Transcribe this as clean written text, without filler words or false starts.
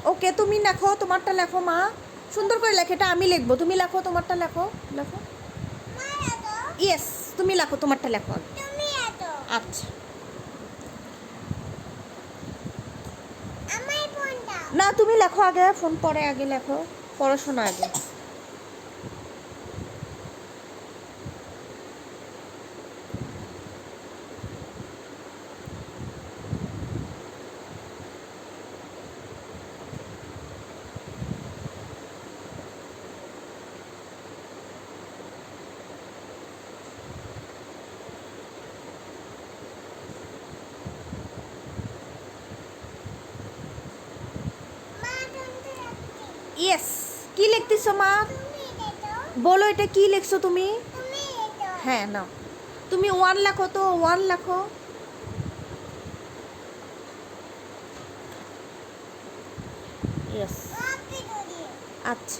ওকে, তুমি লেখো, তোমারটা লেখো মা, সুন্দর করে লেখো, এটা আমি লিখবো, তুমি লেখো, তোমারটা লেখো, লেখো। ইয়েস, তুমি লেখো, তোমারটা লেখো আগে। আচ্ছা, না তুমি লেখো আগে, ফোন পরে আগে লেখো, পড়াশোনা আগে। ইয়েস, কি লিখতেছো মা? বলো, এটা কি লিখছো তুমি? হ্যাঁ নাও, তুমি ওয়ান লেখো, তো ওয়ান লেখো। ইয়েস, আচ্ছা।